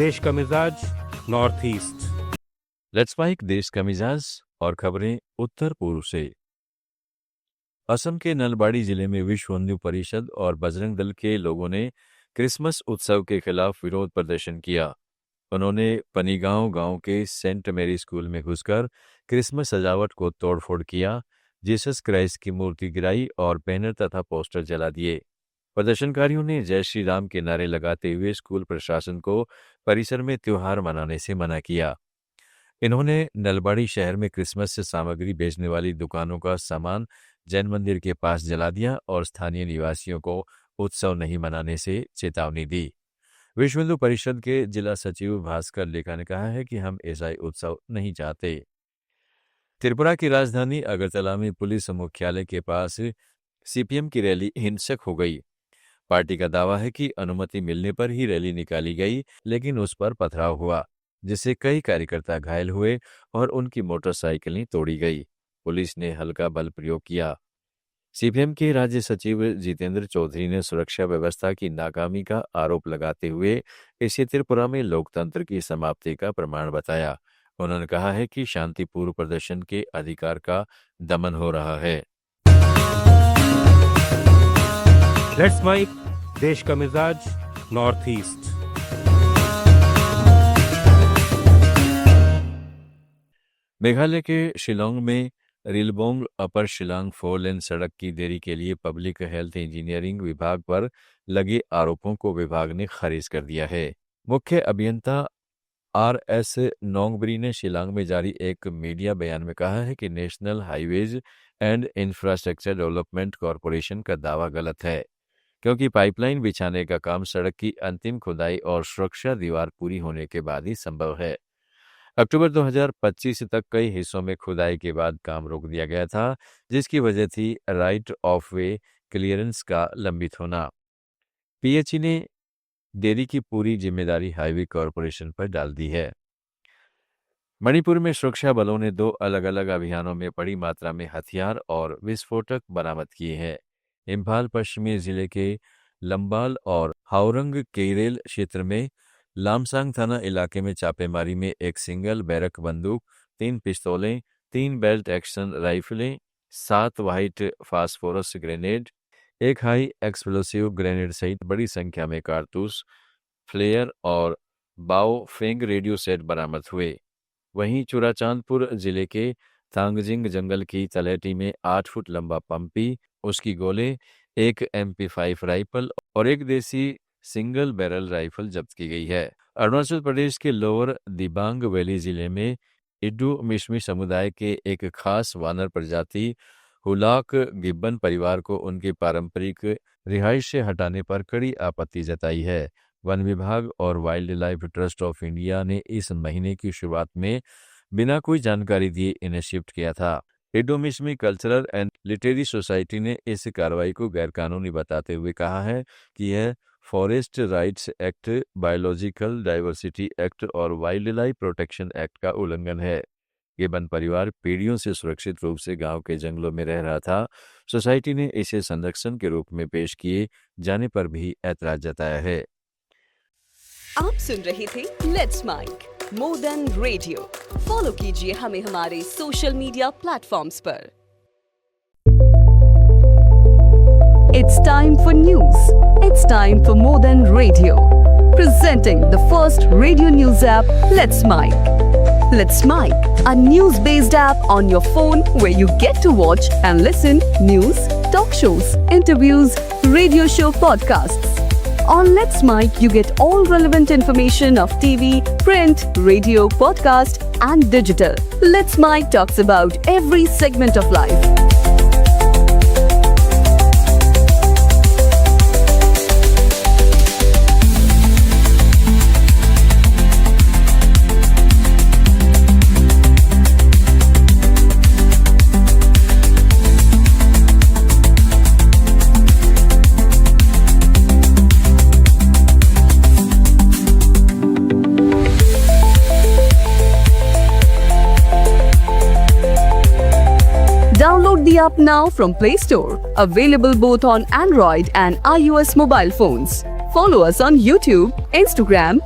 देश का मिजाज नॉर्थ ईस्ट। लेट्स माइक देश का मिजाज और खबरें उत्तर पूर्व से। असम के नलबाड़ी जिले में विश्व हिंदू परिषद और बजरंग दल के लोगों ने क्रिसमस उत्सव के खिलाफ विरोध प्रदर्शन किया। उन्होंने पनीगांव गांव के सेंट मेरी स्कूल में घुसकर क्रिसमस सजावट को तोड़फोड़ किया, जीसस क्राइस्ट की मूर्ति गिराई और बैनर तथा पोस्टर जला दिए। प्रदर्शनकारियों ने जय श्री राम के नारे लगाते हुए स्कूल प्रशासन को परिसर में त्योहार मनाने से मना किया। इन्होंने नलबाड़ी शहर में क्रिसमस से सामग्री बेचने वाली दुकानों का सामान जैन मंदिर के पास जला दिया और स्थानीय निवासियों को उत्सव नहीं मनाने से चेतावनी दी। विश्व हिंदू परिषद के जिला सचिव भास्कर लेखा ने कहा है कि हम ईसाई उत्सव नहीं चाहते। त्रिपुरा की राजधानी अगरतला में पुलिस मुख्यालय के पास सीपीएम की रैली हिंसक हो गई। पार्टी का दावा है कि अनुमति मिलने पर ही रैली निकाली गई, लेकिन उस पर पथराव हुआ, जिससे कई कार्यकर्ता घायल हुए और उनकी मोटरसाइकिलें तोड़ी गई। पुलिस ने हल्का बल प्रयोग किया। सीपीएम के राज्य सचिव जितेंद्र चौधरी ने सुरक्षा व्यवस्था की नाकामी का आरोप लगाते हुए इसे त्रिपुरा में लोकतंत्र की समाप्ति का प्रमाण बताया। उन्होंने कहा है कि शांतिपूर्ण प्रदर्शन के अधिकार का दमन हो रहा है। लेट्स माइक देश का मिजाज नॉर्थ ईस्ट। मेघालय के शिलोंग में रिलबोंग अपर शिलांग 4 लेन सड़क की देरी के लिए पब्लिक हेल्थ इंजीनियरिंग विभाग पर लगे आरोपों को विभाग ने खारिज कर दिया है। मुख्य अभियंता आर.एस. नोंगबरी ने शिलांग में जारी एक मीडिया बयान में कहा है कि national highways and infrastructure development corporation का दावा गलत है, क्योंकि पाइपलाइन बिछाने का काम सड़क की अंतिम खुदाई और सुरक्षा दीवार पूरी होने के बाद ही संभव है। अक्टूबर 2025 तक कई हिस्सों में खुदाई के बाद काम रोक दिया गया था, जिसकी वजह थी राइट ऑफ वे क्लियरेंस का लंबित होना। पीएचई ने देरी की पूरी जिम्मेदारी हाईवे कॉरपोरेशन पर डाल दी है। मणिपुर में सुरक्षा बलों ने 2 अलग अलग अभियानों में बड़ी मात्रा में हथियार और विस्फोटक बरामद किए हैं। इम्फाल पश्चिमी जिले के लंबाल और हाउरंग केरेल क्षेत्र में लामसांग थाना इलाके में छापेमारी में एक सिंगल बैरक बंदूक, 3 पिस्तौलें, 3 बेल्ट एक्शन राइफलें, 7 white phosphorus grenade, 1 high explosive grenade सहित बड़ी संख्या में कारतूस, फ्लेयर और बाओ फेंग रेडियो सेट बरामद हुए। वहीं चुराचांदपुर जिले के तांगजिंग जंगल की तलहटी में 8 फुट लंबा पंपी, उसकी गोले, 1 MP5 राइफल और 1 देसी सिंगल बैरल राइफल जब्त की गई है। अरुणाचल प्रदेश के लोअर दिबांग वैली जिले में इड्डू मिश्मी समुदाय के एक खास वानर प्रजाति हुलाक गिब्बन परिवार को उनकी पारंपरिक रिहाइश से हटाने पर कड़ी आपत्ति जताई है। वन विभाग और wild life trust of India ने इस महीने की शुरुआत में बिना कोई जानकारी दिए इन्हें शिफ्ट किया था। Idu Mishmi cultural and literary society ने इस कार्रवाई को गैरकानूनी बताते हुए कहा है कि यह forest rights act, biological diversity act और वाइल्ड लाइफ प्रोटेक्शन एक्ट का उल्लंघन है। गिब्बन परिवार पीढ़ियों से सुरक्षित रूप से गांव के जंगलों में रह रहा था। सोसाइटी ने इसे संरक्षण के रूप में पेश किए जाने पर भी ऐतराज जताया है। आप सुन रहे थे let's mike more than radio. Follow कीजिए हमें हमारे सोशल मीडिया प्लेटफॉर्म्स पर। It's time for news. It's time for More Than Radio. Presenting the first radio news app, Let's Mic. Let's Mic, a news-based app on your phone where you get to watch and listen news, talk shows, interviews, radio show podcasts. On Let's Mic, you get all relevant information of TV, print, radio, podcast, and digital. Let's Mic talks about every segment of life. Download the app now from Play Store. Available both on Android and iOS mobile phones. Follow us on YouTube, Instagram,